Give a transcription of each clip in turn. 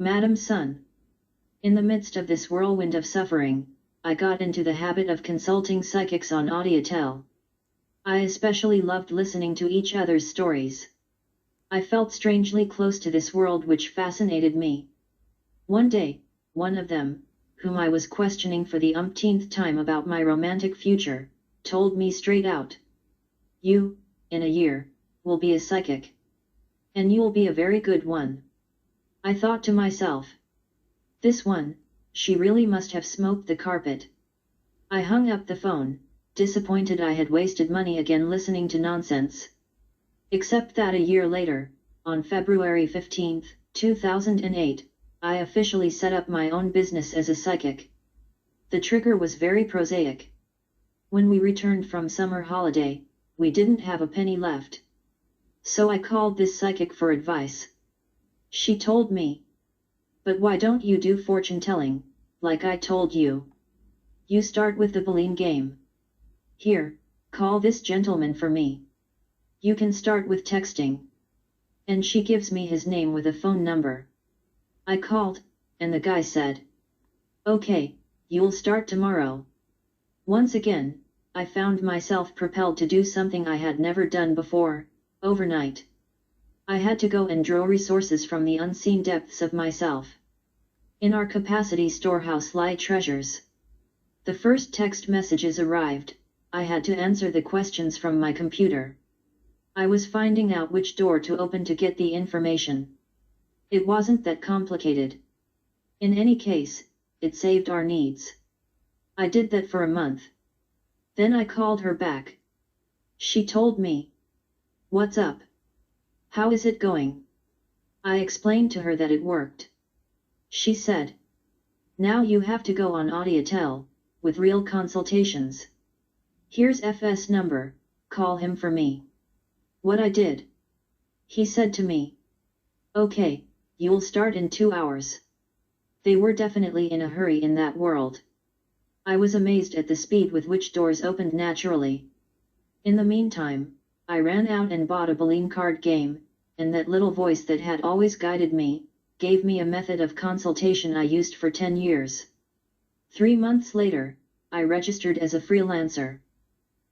Madam Sun. In the midst of this whirlwind of suffering, I got into the habit of consulting psychics on Audiotel. I especially loved listening to each other's stories. I felt strangely close to this world which fascinated me. One day, one of them, whom I was questioning for the umpteenth time about my romantic future, told me straight out. You, in a year, will be a psychic. And you'll be a very good one. I thought to myself. This one, she really must have smoked the carpet. I hung up the phone, disappointed I had wasted money again listening to nonsense. Except that a year later, on February 15, 2008, I officially set up my own business as a psychic. The trigger was very prosaic. When we returned from summer holiday, we didn't have a penny left. So I called this psychic for advice. She told me, "But why don't you do fortune telling, like I told you? You start with the Boolean game. Here, call this gentleman for me. You can start with texting." And she gives me his name with a phone number. I called, and the guy said, "Okay, you'll start tomorrow." Once again, I found myself propelled to do something I had never done before, overnight. I had to go and draw resources from the unseen depths of myself. In our capacity storehouse lie treasures. The first text messages arrived. I had to answer the questions from my computer. I was finding out which door to open to get the information. It wasn't that complicated. In any case, it saved our needs. I did that for a month. Then I called her back. She told me, "What's up? How is it going?" I explained to her that it worked. She said, "Now you have to go on Audiotel, with real consultations. Here's FS number, call him for me." What I did. He said to me, "Okay, you'll start in 2 hours." They were definitely in a hurry in that world. I was amazed at the speed with which doors opened naturally. In the meantime, I ran out and bought a Boolean card game, and that little voice that had always guided me, gave me a method of consultation I used for 10 years. 3 months later, I registered as a freelancer.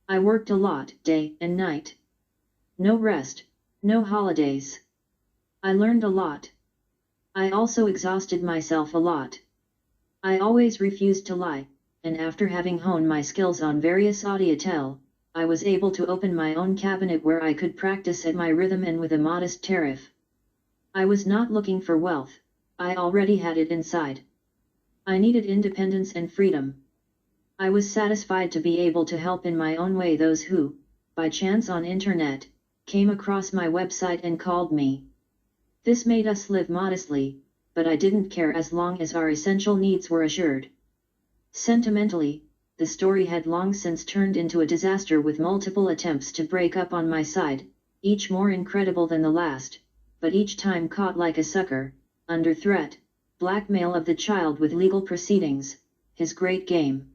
I worked a lot, day and night. No rest, no holidays. I learned a lot. I also exhausted myself a lot. I always refused to lie, and after having honed my skills on various Audiotel, I was able to open my own cabinet where I could practice at my rhythm and with a modest tariff. I was not looking for wealth, I already had it inside. I needed independence and freedom. I was satisfied to be able to help in my own way those who, by chance on internet, came across my website and called me. This made us live modestly, but I didn't care as long as our essential needs were assured. Sentimentally, the story had long since turned into a disaster with multiple attempts to break up on my side, each more incredible than the last, but each time caught like a sucker, under threat, blackmail of the child with legal proceedings, his great game.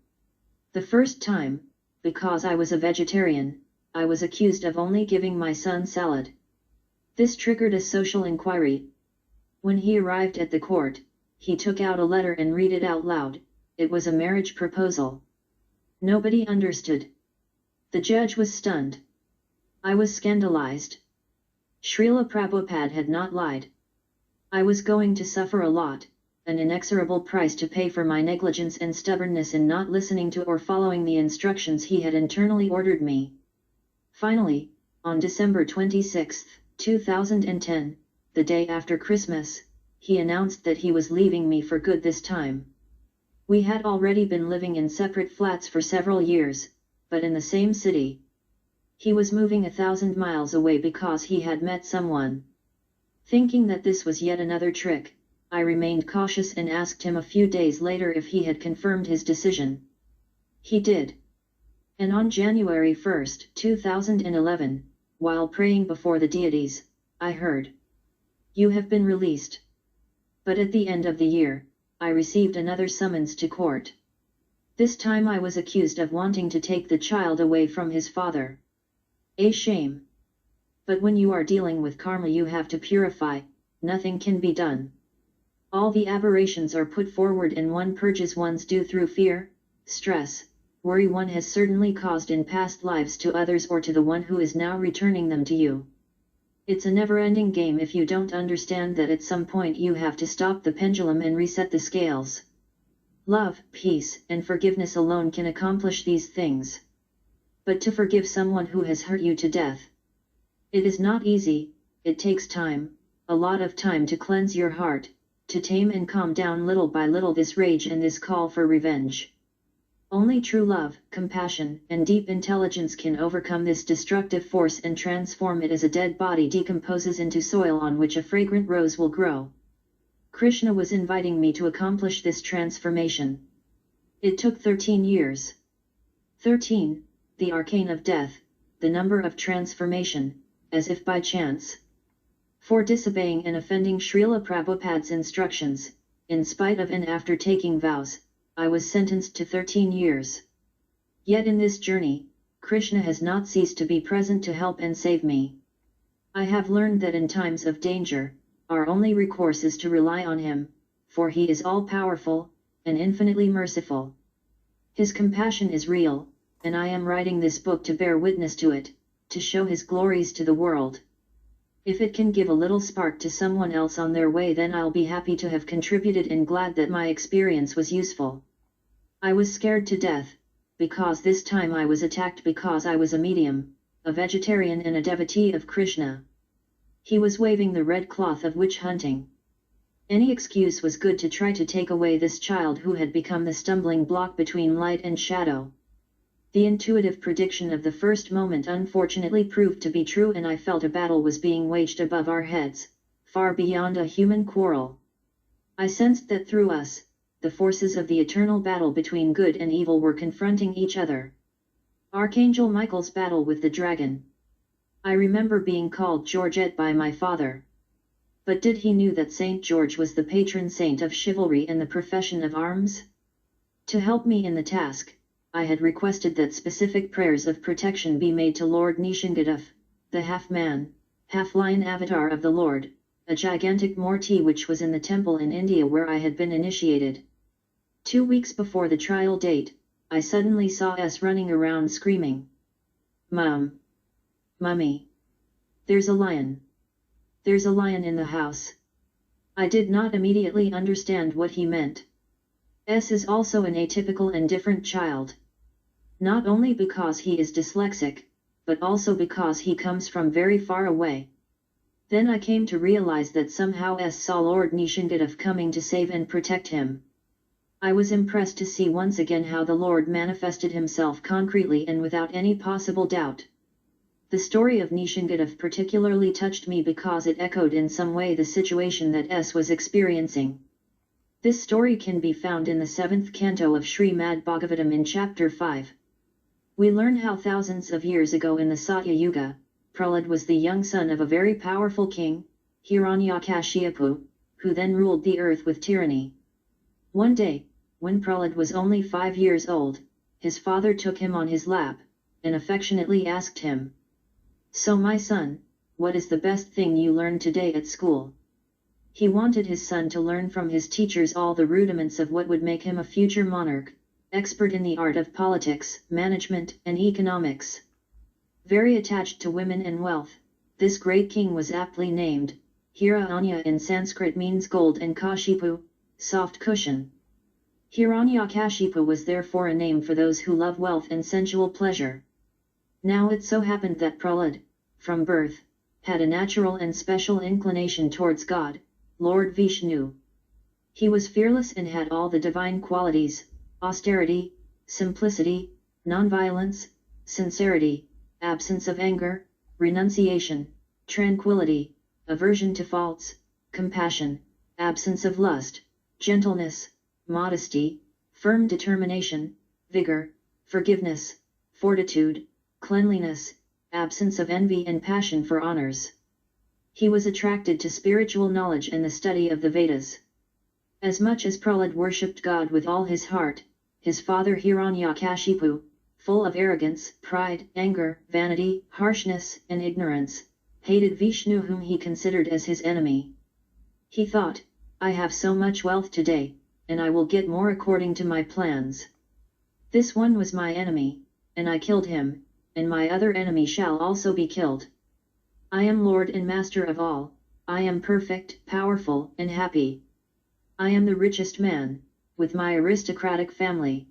The first time, because I was a vegetarian, I was accused of only giving my son salad. This triggered a social inquiry. When he arrived at the court, he took out a letter and read it out loud. It was a marriage proposal. Nobody understood. The judge was stunned. I was scandalized. Srila Prabhupada had not lied. I was going to suffer a lot, an inexorable price to pay for my negligence and stubbornness in not listening to or following the instructions he had internally ordered me. Finally, on December 26, 2010, the day after Christmas, he announced that he was leaving me for good this time. We had already been living in separate flats for several years, but in the same city. He was moving 1,000 miles away because he had met someone. Thinking that this was yet another trick, I remained cautious and asked him a few days later if he had confirmed his decision. He did. And on January 1, 2011, while praying before the deities, I heard, "You have been released." But at the end of the year, I received another summons to court. This time I was accused of wanting to take the child away from his father. A shame. But when you are dealing with karma you have to purify, nothing can be done. All the aberrations are put forward and one purges one's due through fear, stress, worry one has certainly caused in past lives to others or to the one who is now returning them to you. It's a never-ending game if you don't understand that at some point you have to stop the pendulum and reset the scales. Love, peace, and forgiveness alone can accomplish these things. But to forgive someone who has hurt you to death, it is not easy. It takes time, a lot of time to cleanse your heart, to tame and calm down little by little this rage and this call for revenge. Only true love, compassion, and deep intelligence can overcome this destructive force and transform it as a dead body decomposes into soil on which a fragrant rose will grow. Krishna was inviting me to accomplish this transformation. It took 13 years. 13, the arcane of death, the number of transformation, as if by chance. For disobeying and offending Srila Prabhupada's instructions, in spite of and after taking vows, I was sentenced to 13 years. Yet in this journey, Krishna has not ceased to be present to help and save me. I have learned that in times of danger, our only recourse is to rely on him, for he is all-powerful, and infinitely merciful. His compassion is real, and I am writing this book to bear witness to it, to show his glories to the world. If it can give a little spark to someone else on their way, then I'll be happy to have contributed and glad that my experience was useful. I was scared to death, because this time I was attacked because I was a medium, a vegetarian and a devotee of Krishna. He was waving the red cloth of witch hunting. Any excuse was good to try to take away this child who had become the stumbling block between light and shadow. The intuitive prediction of the first moment unfortunately proved to be true, and I felt a battle was being waged above our heads, far beyond a human quarrel. I sensed that through us, the forces of the eternal battle between good and evil were confronting each other. Archangel Michael's battle with the dragon. I remember being called Georgette by my father. But did he knew that Saint George was the patron saint of chivalry and the profession of arms? To help me in the task, I had requested that specific prayers of protection be made to Lord Nishingadef, the half-man, half-lion avatar of the Lord, a gigantic Murti which was in the temple in India where I had been initiated. 2 weeks before the trial date, I suddenly saw S running around screaming, "Mom! Mummy! There's a lion! There's a lion in the house!" I did not immediately understand what he meant. S is also an atypical and different child. Not only because he is dyslexic, but also because he comes from very far away. Then I came to realize that somehow S saw Lord Nishingadef coming to save and protect him. I was impressed to see once again how the Lord manifested himself concretely and without any possible doubt. The story of Nishingadef particularly touched me because it echoed in some way the situation that S was experiencing. This story can be found in the 7th canto of Srimad Bhagavatam in Chapter 5. We learn how thousands of years ago in the Satya Yuga, Prahlad was the young son of a very powerful king, Hiranyakashipu, who then ruled the earth with tyranny. One day, when Prahlad was only 5 years old, his father took him on his lap, and affectionately asked him, "So my son, what is the best thing you learned today at school?" He wanted his son to learn from his teachers all the rudiments of what would make him a future monarch, expert in the art of politics, management, and economics. Very attached to women and wealth, this great king was aptly named. Hiranya in Sanskrit means gold and Kashipu, soft cushion. Hiranyakashipu was therefore a name for those who love wealth and sensual pleasure. Now it so happened that Prahlad, from birth, had a natural and special inclination towards God, Lord Vishnu. He was fearless and had all the divine qualities: austerity, simplicity, nonviolence, sincerity, absence of anger, renunciation, tranquility, aversion to faults, compassion, absence of lust, gentleness, modesty, firm determination, vigor, forgiveness, fortitude, cleanliness, absence of envy and passion for honors. He was attracted to spiritual knowledge and the study of the Vedas. As much as Prahlad worshipped God with all his heart, his father Hiranyakashipu, full of arrogance, pride, anger, vanity, harshness, and ignorance, hated Vishnu, whom he considered as his enemy. He thought, I have so much wealth today, and I will get more according to my plans. This one was my enemy, and I killed him, and my other enemy shall also be killed. I am Lord and Master of all, I am perfect, powerful, and happy. I am the richest man, with my aristocratic family.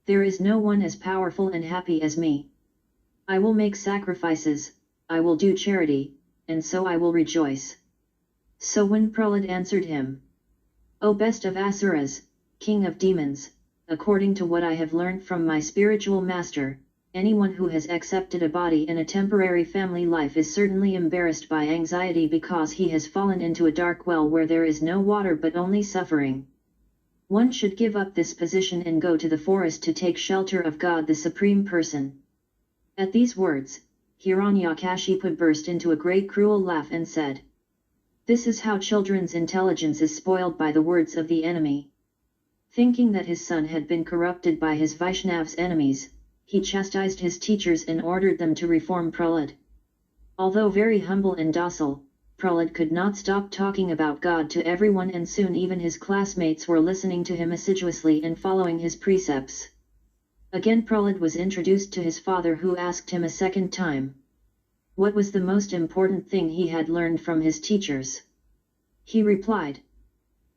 There is no one as powerful and happy as me. I will make sacrifices, I will do charity, and so I will rejoice. So when Prahlad answered him, O best of Asuras, king of demons, according to what I have learned from my spiritual master, anyone who has accepted a body in a temporary family life is certainly embarrassed by anxiety because he has fallen into a dark well where there is no water but only suffering. One should give up this position and go to the forest to take shelter of God the Supreme Person. At these words, Hiranyakashipu burst into a great cruel laugh and said, This is how children's intelligence is spoiled by the words of the enemy. Thinking that his son had been corrupted by his Vaishnav's enemies, he chastised his teachers and ordered them to reform Prahlad. Although very humble and docile, Prahlad could not stop talking about God to everyone, and soon even his classmates were listening to him assiduously and following his precepts. Again Prahlad was introduced to his father, who asked him a second time, what was the most important thing he had learned from his teachers? He replied,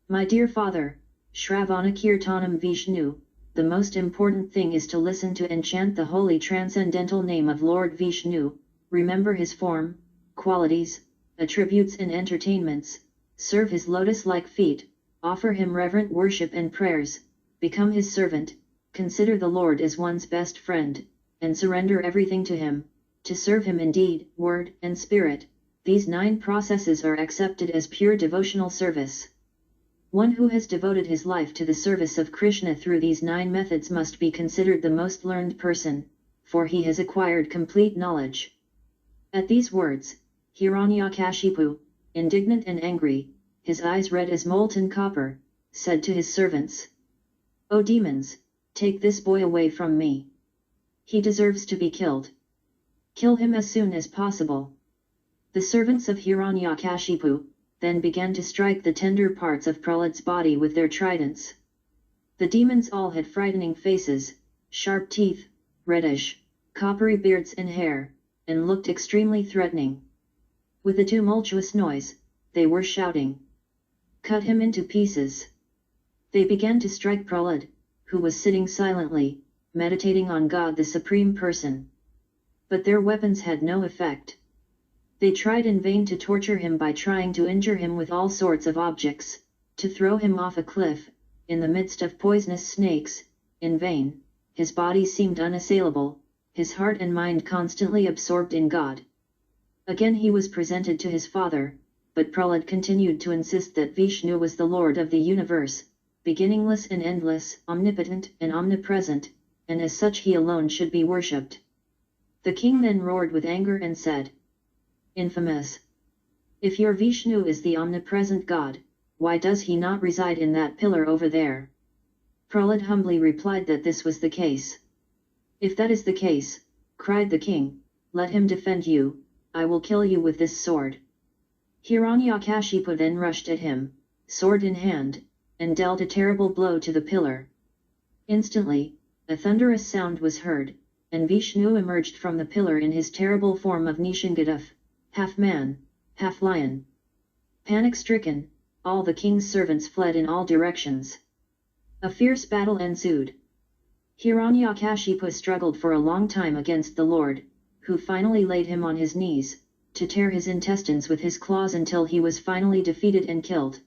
My dear father, Shravana Kirtanam Vishnu, the most important thing is to listen to and chant the holy transcendental name of Lord Vishnu, remember his form, qualities, attributes and entertainments, serve his lotus-like feet, offer him reverent worship and prayers, become his servant, consider the Lord as one's best friend, and surrender everything to him, to serve him in deed, word, and spirit. These 9 processes are accepted as pure devotional service. One who has devoted his life to the service of Krishna through these 9 methods must be considered the most learned person, for he has acquired complete knowledge. At these words, Hiranyakashipu, indignant and angry, his eyes red as molten copper, said to his servants, O demons, take this boy away from me. He deserves to be killed. Kill him as soon as possible. The servants of Hiranyakashipu then began to strike the tender parts of Prahlad's body with their tridents. The demons all had frightening faces, sharp teeth, reddish, coppery beards and hair, and looked extremely threatening. With a tumultuous noise, they were shouting, Cut him into pieces. They began to strike Prahlad, who was sitting silently, meditating on God the Supreme Person. But their weapons had no effect. They tried in vain to torture him by trying to injure him with all sorts of objects, to throw him off a cliff, in the midst of poisonous snakes. In vain, his body seemed unassailable, his heart and mind constantly absorbed in God. Again he was presented to his father, but Prahlad continued to insist that Vishnu was the Lord of the universe, beginningless and endless, omnipotent and omnipresent, and as such he alone should be worshipped. The king then roared with anger and said, Infamous! If your Vishnu is the omnipresent God, why does he not reside in that pillar over there? Prahlad humbly replied that this was the case. If that is the case, cried the king, let him defend you, I will kill you with this sword. Hiranyakashipu then rushed at him, sword in hand, and dealt a terrible blow to the pillar. Instantly, a thunderous sound was heard, and Vishnu emerged from the pillar in his terrible form of Nishingadaf, half man, half lion. Panic-stricken, all the king's servants fled in all directions. A fierce battle ensued. Hiranyakashipu struggled for a long time against the Lord, who finally laid him on his knees, to tear his intestines with his claws until he was finally defeated and killed.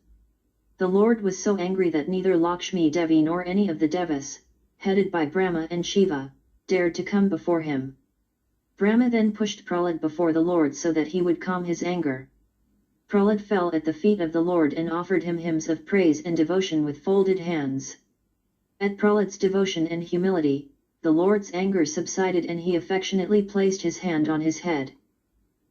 The Lord was so angry that neither Lakshmi Devi nor any of the Devas, headed by Brahma and Shiva, dared to come before him. Brahma then pushed Prahlad before the Lord so that he would calm his anger. Prahlad fell at the feet of the Lord and offered him hymns of praise and devotion with folded hands. At Prahlad's devotion and humility, the Lord's anger subsided and he affectionately placed his hand on his head.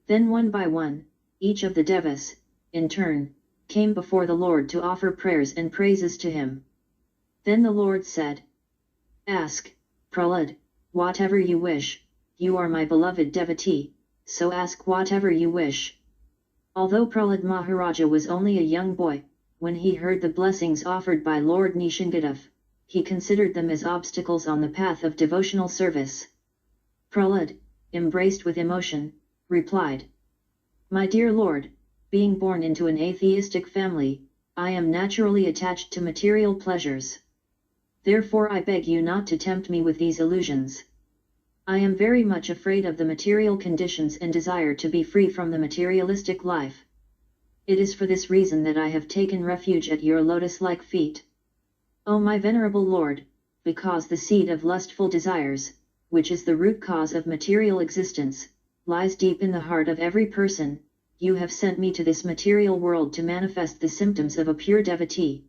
Then one by one, each of the Devas, in turn, came before the Lord to offer prayers and praises to him. Then the Lord said, Ask, Prahlad, whatever you wish, you are my beloved devotee, so ask whatever you wish. Although Prahlad Maharaja was only a young boy, when he heard the blessings offered by Lord Nishingadef, he considered them as obstacles on the path of devotional service. Prahlad, embraced with emotion, replied, "My dear Lord, being born into an atheistic family, I am naturally attached to material pleasures. Therefore I beg you not to tempt me with these illusions. I am very much afraid of the material conditions and desire to be free from the materialistic life. It is for this reason that I have taken refuge at your lotus-like feet. O my venerable Lord, because the seed of lustful desires, which is the root cause of material existence, lies deep in the heart of every person, you have sent me to this material world to manifest the symptoms of a pure devotee.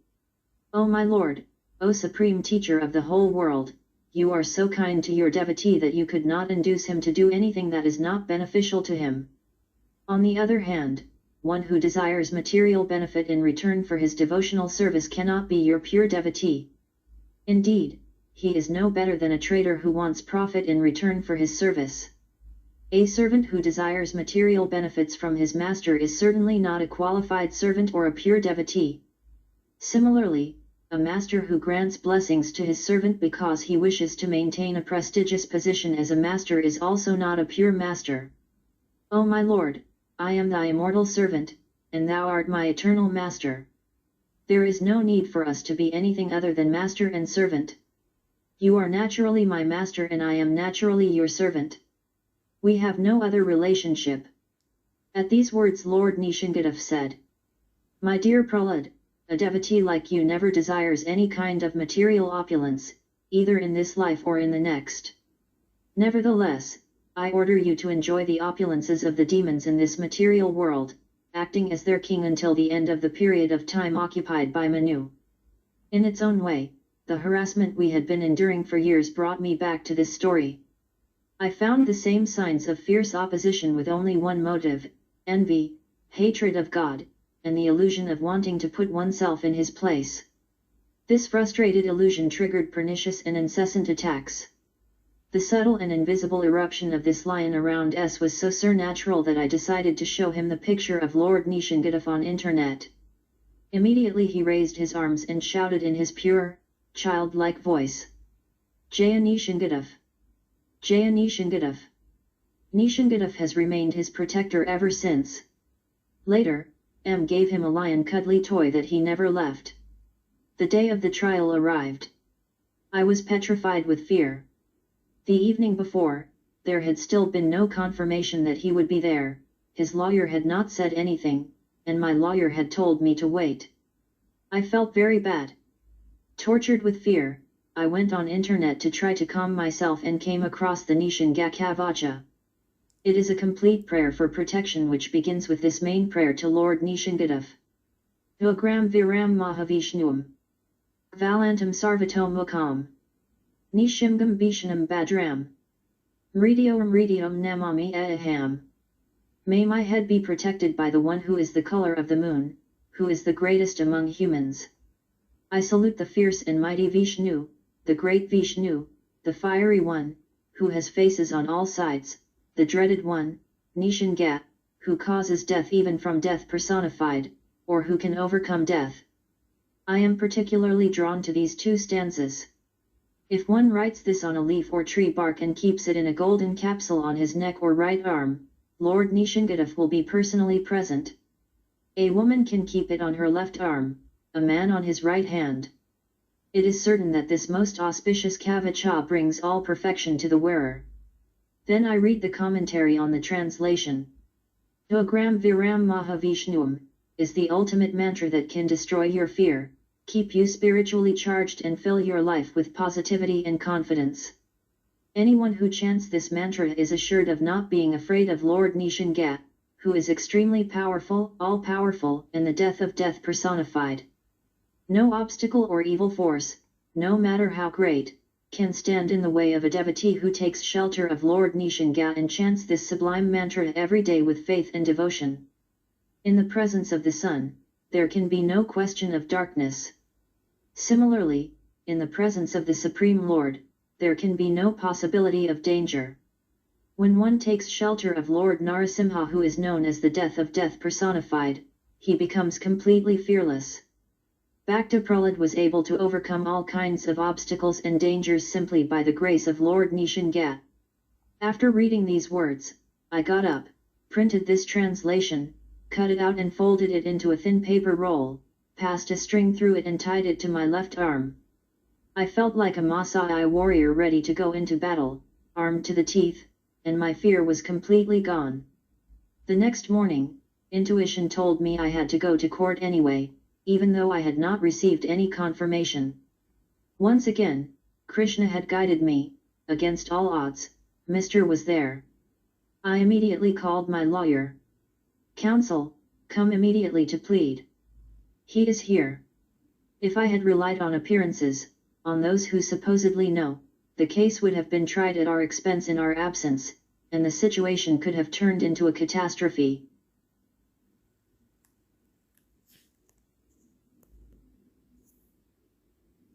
O my Lord, O Supreme Teacher of the whole world, you are so kind to your devotee that you could not induce him to do anything that is not beneficial to him. On the other hand, one who desires material benefit in return for his devotional service cannot be your pure devotee. Indeed, he is no better than a trader who wants profit in return for his service. A servant who desires material benefits from his master is certainly not a qualified servant or a pure devotee. Similarly, a master who grants blessings to his servant because he wishes to maintain a prestigious position as a master is also not a pure master. O my Lord, I am thy immortal servant, and thou art my eternal master. There is no need for us to be anything other than master and servant. You are naturally my master and I am naturally your servant. We have no other relationship." At these words Lord Nishingadef said, "My dear Prahlad, a devotee like you never desires any kind of material opulence, either in this life or in the next. Nevertheless, I order you to enjoy the opulences of the demons in this material world, acting as their king until the end of the period of time occupied by Manu." In its own way, the harassment we had been enduring for years brought me back to this story. I found the same signs of fierce opposition with only one motive, envy, hatred of God, and the illusion of wanting to put oneself in his place. This frustrated illusion triggered pernicious and incessant attacks. The subtle and invisible eruption of this lion around us was so supernatural that I decided to show him the picture of Lord Nishingadef on internet. Immediately he raised his arms and shouted in his pure, childlike voice, "Jaya Nishingadef! Jaya Nishingadef!" Nishingadef has remained his protector ever since. Later, M gave him a lion-cuddly toy that he never left. The day of the trial arrived. I was petrified with fear. The evening before, there had still been no confirmation that he would be there, his lawyer had not said anything, and my lawyer had told me to wait. I felt very bad. Tortured with fear, I went on internet to try to calm myself and came across the Nishin Gakavacha. It is a complete prayer for protection which begins with this main prayer to Lord Nishingadef. Ugram Viram Mahavishnuam. Valantam Sarvato Mukam. Nishimgam Bishanam Badram. Mridiom Namami Aham. May my head be protected by the one who is the color of the moon, who is the greatest among humans. I salute the fierce and mighty Vishnu, the great Vishnu, the fiery one, who has faces on all sides, the dreaded one, Nishingat, who causes death even from death personified, or who can overcome death. I am particularly drawn to these two stanzas. If one writes this on a leaf or tree bark and keeps it in a golden capsule on his neck or right arm, Lord Nishingadef will be personally present. A woman can keep it on her left arm, a man on his right hand. It is certain that this most auspicious kavacha brings all perfection to the wearer. Then I read the commentary on the translation. Ugram Viram Mahavishnuam is the ultimate mantra that can destroy your fear, keep you spiritually charged and fill your life with positivity and confidence. Anyone who chants this mantra is assured of not being afraid of Lord Nishingat, who is extremely powerful, all-powerful, and the death of death personified. No obstacle or evil force, no matter how great, can stand in the way of a devotee who takes shelter of Lord Nishingat and chants this sublime mantra every day with faith and devotion. In the presence of the sun, there can be no question of darkness. Similarly, in the presence of the Supreme Lord, there can be no possibility of danger. When one takes shelter of Lord Narasimha, who is known as the death of death personified, he becomes completely fearless. Bhakta Prahlad was able to overcome all kinds of obstacles and dangers simply by the grace of Lord Nishingat. After reading these words, I got up, printed this translation, cut it out and folded it into a thin paper roll, passed a string through it and tied it to my left arm. I felt like a Maasai warrior ready to go into battle, armed to the teeth, and my fear was completely gone. The next morning, intuition told me I had to go to court anyway, even though I had not received any confirmation. Once again, Krishna had guided me. Against all odds, Mr. was there. I immediately called my lawyer. Counsel, come immediately to plead. He is here. If I had relied on appearances, on those who supposedly know, the case would have been tried at our expense in our absence, and the situation could have turned into a catastrophe.